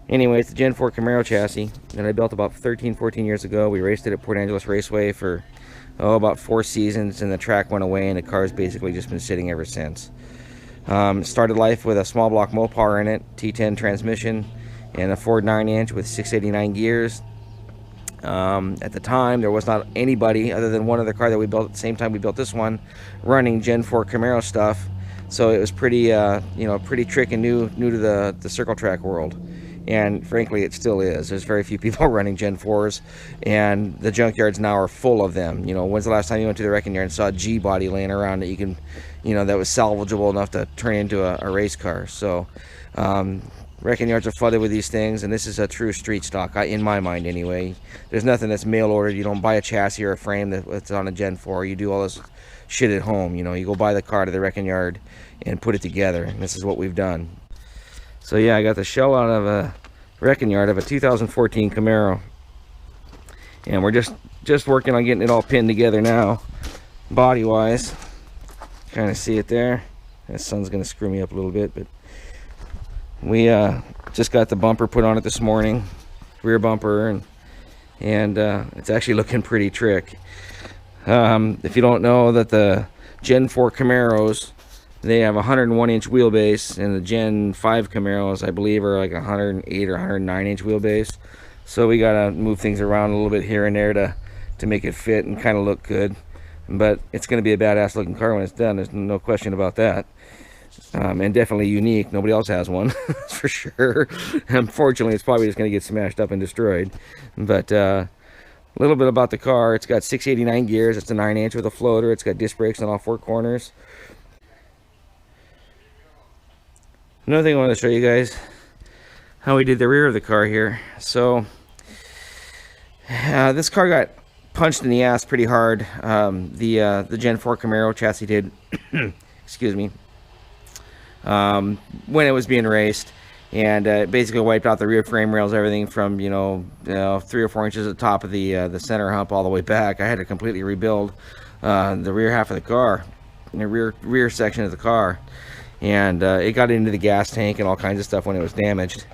Anyway, it's the Gen 4 Camaro chassis that I built about 13-14 years ago. We raced it at Port Angeles Raceway for about 4 seasons, and the track went away, and the car's basically just been sitting ever since. Started life with a small block Mopar in it, T10 transmission, and a Ford 9-inch with 689 gears. At the time, there was not anybody other than one other car that we built at the same time we built this one, running Gen 4 Camaro stuff. So it was pretty, pretty trick and new to the circle track world. And frankly, it still is. There's very few people running Gen 4s, and the junkyards now are full of them. When's the last time you went to the wrecking yard and saw a G-body laying around that you can, that was salvageable enough to turn into a race car? So, wrecking yards are flooded with these things, and this is a true street stock, in my mind anyway. There's nothing that's mail ordered. You don't buy a chassis or a frame that's on a Gen 4. You do all this shit at home. You go buy the car to the wrecking yard and put it together, and this is what we've done. So yeah, I got the shell out of a wrecking yard of a 2014 Camaro, and we're just working on getting it all pinned together now, body wise. Kind of see it there. The sun's gonna screw me up a little bit, but we just got the bumper put on it this morning, rear bumper, and it's actually looking pretty trick. If you don't know that the Gen 4 Camaros, they have a 101-inch wheelbase, and the Gen 5 Camaros, I believe, are like 108 or 109-inch wheelbase. So we gotta move things around a little bit here and there to make it fit and kind of look good. But it's gonna be a badass looking car when it's done. There's no question about that. And definitely unique. Nobody else has one, that's for sure. Unfortunately, it's probably just gonna get smashed up and destroyed. But a little bit about the car. It's got 689 gears. It's a 9-inch with a floater. It's got disc brakes on all 4 corners. Another thing I want to show you guys, how we did the rear of the car here. So this car got punched in the ass pretty hard. The Gen 4 Camaro chassis did, excuse me, when it was being raced, and it basically wiped out the rear frame rails, everything from 3 or 4 inches at the top of the center hump all the way back. I had to completely rebuild the rear half of the car, the rear section of the car. And it got into the gas tank and all kinds of stuff when it was damaged.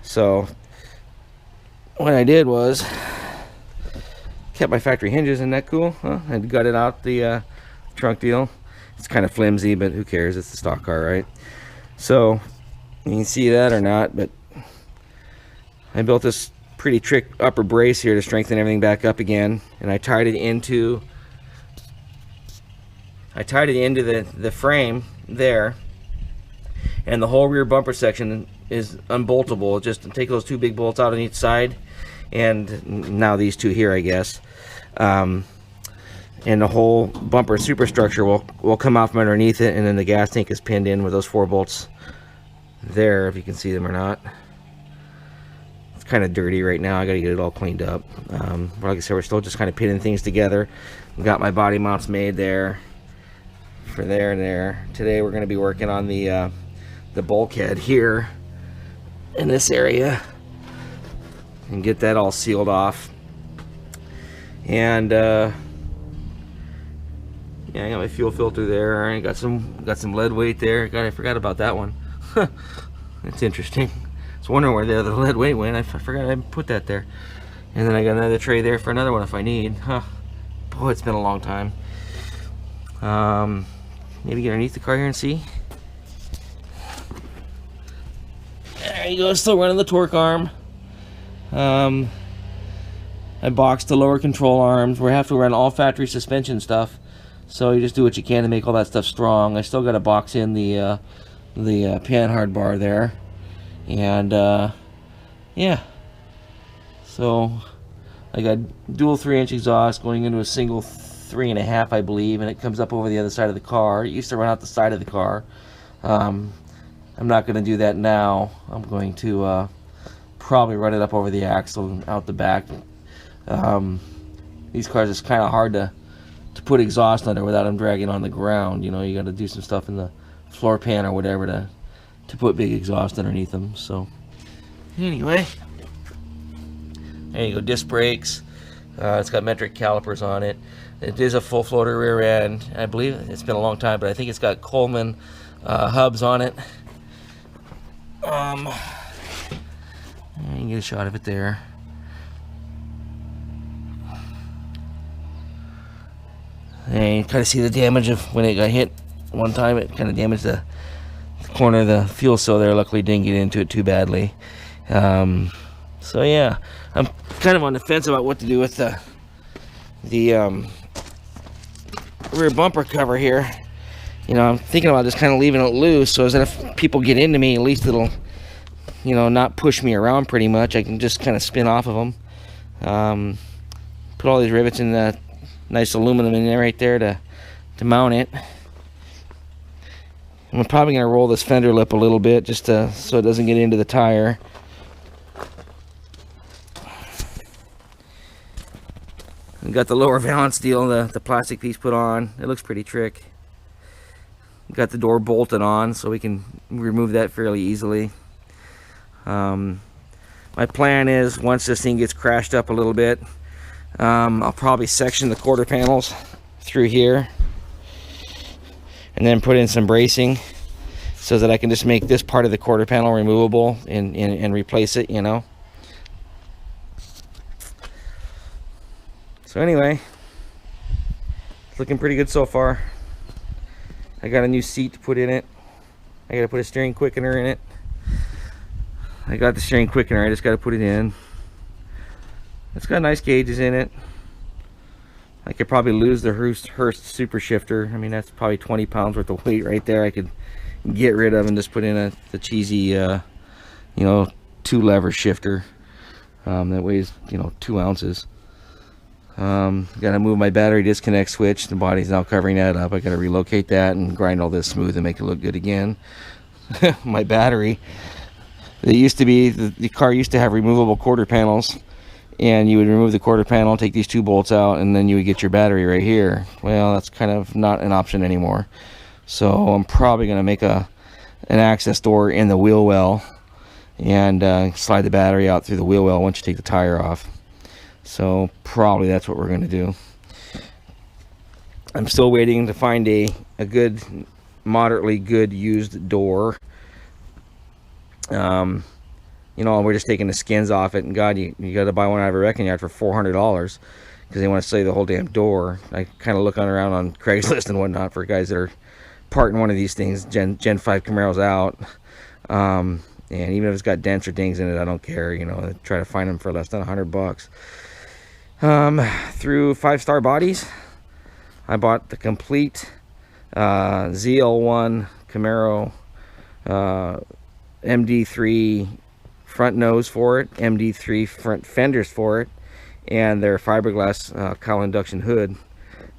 So what I did was kept my factory hinges. Isn't that cool? Huh? I gutted out the trunk deal. It's kind of flimsy, but who cares? It's the stock car, right? So you can see that or not, but I built this pretty trick upper brace here to strengthen everything back up again, and I tied it into the frame there. And the whole rear bumper section is unboltable. Just take those 2 big bolts out on each side, and now these 2 here, I guess. And the whole bumper superstructure will come out from underneath it, and then the gas tank is pinned in with those 4 bolts there, if you can see them or not. It's kind of dirty right now. I got to get it all cleaned up. But like I said, we're still just kind of pinning things together. Got my body mounts made there for there and there. Today we're going to be working on the bulkhead here in this area and get that all sealed off. And yeah, I got my fuel filter there. I got some lead weight there. God, I forgot about that one. That's interesting. I was wondering where the other lead weight went. I forgot I put that there. And then I got another tray there for another one if I need. Boy, it's been a long time. Maybe get underneath the car here and see. There you go, still running the torque arm. I boxed the lower control arms. We have to run all factory suspension stuff, so you just do what you can to make all that stuff strong. I still got to box in the panhard bar there, and yeah. So I got dual 3-inch exhaust going into a single 3.5, I believe, and it comes up over the other side of the car. It used to run out the side of the car. I'm not going to do that now. I'm going to probably run it up over the axle and out the back. These cars, it's kind of hard to put exhaust under without them dragging on the ground. You got to do some stuff in the floor pan or whatever to put big exhaust underneath them. So anyway, there you go, disc brakes. It's got metric calipers on it. It is a full floater rear end. I believe it's been a long time, but I think it's got Coleman hubs on it. You can get a shot of it there. And you kind of see the damage of when it got hit one time. It kind of damaged the corner of the fuel cell there. Luckily didn't get into it too badly. So yeah, I'm kind of on the fence about what to do with the rear bumper cover here. You know, I'm thinking about just kind of leaving it loose so that if people get into me, at least it'll, you know, not push me around pretty much. I can just kind of spin off of them. Put all these rivets in the nice aluminum in there right there to mount it. I'm probably going to roll this fender lip a little bit just so it doesn't get into the tire. Got the lower valance steel, the plastic piece put on. It looks pretty trick. Got the door bolted on so we can remove that fairly easily. My plan is once this thing gets crashed up a little bit, I'll probably section the quarter panels through here and then put in some bracing so that I can just make this part of the quarter panel removable and replace it, you know. So anyway, it's looking pretty good so far. I got a new seat to put in it. I got to put a steering quickener in it. I got the steering quickener, I just got to put it in. It's got nice gauges in it. I could probably lose the Hurst super shifter. I mean, that's probably 20 pounds worth of weight right there I could get rid of and just put in the cheesy, you know, 2-lever shifter that weighs, you know, 2 ounces. Gotta move my battery disconnect switch. The body's now covering that up. I gotta relocate that and grind all this smooth and make it look good again. My battery, it used to be, the car used to have removable quarter panels, and you would remove the quarter panel, take these 2 bolts out, and then you would get your battery right here. Well, that's kind of not an option anymore. So I'm probably gonna make an access door in the wheel well and slide the battery out through the wheel well once you take the tire off. So probably that's what we're going to do. I'm still waiting to find a good, moderately good used door. You know, we're just taking the skins off it, and God, you got to buy one out of a wrecking yard for $400 because they want to sell you the whole damn door. I kind of looking around on Craigslist and whatnot for guys that are parting one of these things, Gen 5 Camaros out. And even if it's got dents or dings in it, I don't care. You know, I try to find them for less than $100. Through 5-Star Bodies, I bought the complete ZL1 Camaro MD3 front nose for it, MD3 front fenders for it, and their fiberglass cowl induction hood.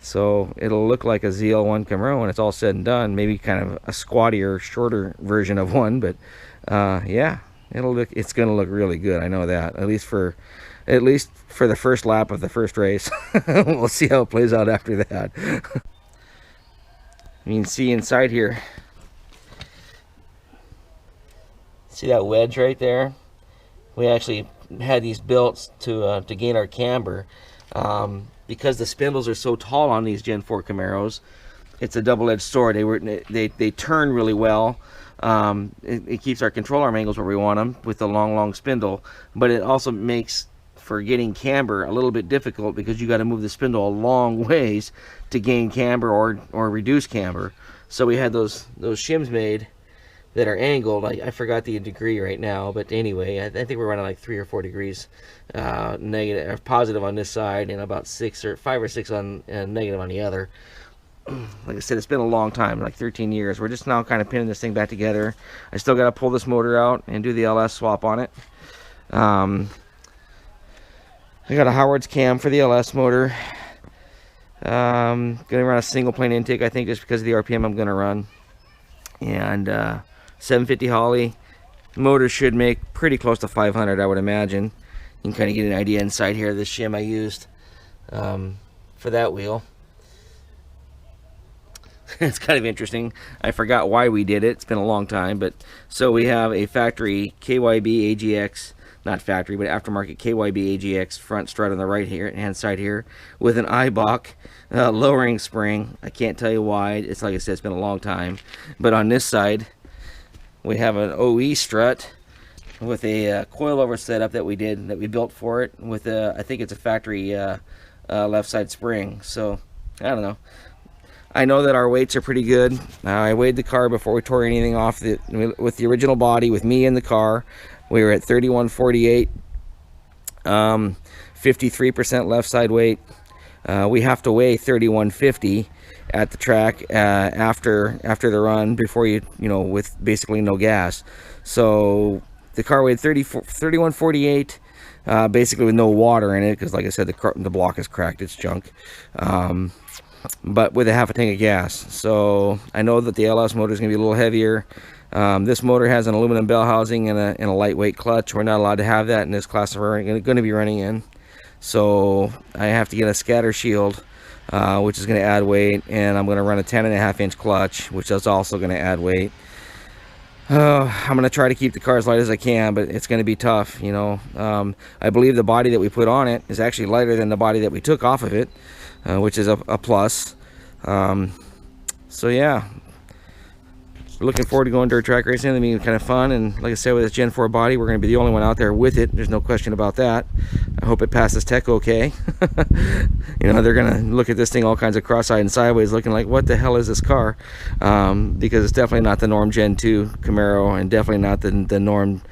So it'll look like a ZL1 Camaro when it's all said and done. Maybe kind of a squattier, shorter version of one, but yeah, it's gonna look really good. I know that, at least for the first lap of the first race. We'll see how it plays out after that. You can see inside here, see that wedge right there? We actually had these built to gain our camber. Because the spindles are so tall on these Gen 4 Camaros, it's a double-edged sword. They turn really well. It keeps our control arm angles where we want them with the long spindle, but it also makes for getting camber a little bit difficult because you got to move the spindle a long ways to gain camber or reduce camber. So we had those shims made that are angled. I forgot the degree right now, but anyway, I think we're running like 3 or 4 degrees negative or positive on this side, and about 5 or 6 on negative on the other. Like I said, it's been a long time, like 13 years. We're just now kind of pinning this thing back together. I still got to pull this motor out and do the LS swap on it. I got a Howard's cam for the LS motor. Gonna run a single plane intake, I think, just because of the RPM I'm gonna run. And 750 Holley. Motor should make pretty close to 500, I would imagine. You can kind of get an idea inside here of the shim I used for that wheel. It's kind of interesting. I forgot why we did it. It's been a long time, but so we have a factory KYB AGX, not factory, but aftermarket KYB AGX front strut on the right hand side here with an Ibach lowering spring. I can't tell you why. It's like I said, it's been a long time. But on this side, we have an OE strut with a coilover setup that we built for it with I think it's a factory left side spring. So I don't know. I know that our weights are pretty good. I weighed the car before we tore anything off with the original body with me in the car. We were at 3148, 53% left side weight. We have to weigh 3150 at the track after the run, before with basically no gas. So the car weighed 3148, basically with no water in it, because like I said, the block is cracked, it's junk, but with a half a tank of gas. So I know that the LS motor is going to be a little heavier. This motor has an aluminum bell housing and a lightweight clutch. We're not allowed to have that in this class we're going to be running in. So I have to get a scatter shield, which is going to add weight, and I'm going to run a 10.5-inch clutch, which is also going to add weight. I'm going to try to keep the car as light as I can, but it's going to be tough, I believe the body that we put on it is actually lighter than the body that we took off of it, which is a plus. So yeah, looking forward to going dirt track racing. It'll be kind of fun, and like I said, with this Gen 4 body, we're going to be the only one out there with it. There's no question about that. I hope it passes tech okay. They're going to look at this thing all kinds of cross-eyed and sideways, looking like, what the hell is this car? Because it's definitely not the norm Gen 2 Camaro, and definitely not the norm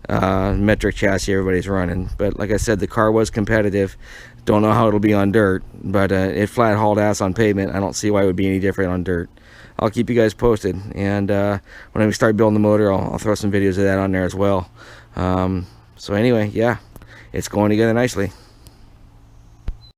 metric chassis everybody's running. But like I said, the car was competitive. Don't know how it'll be on dirt, but it flat hauled ass on pavement. I don't see why it would be any different on dirt. I'll keep you guys posted, and when we start building the motor, I'll throw some videos of that on there as well. So anyway, yeah, it's going together nicely.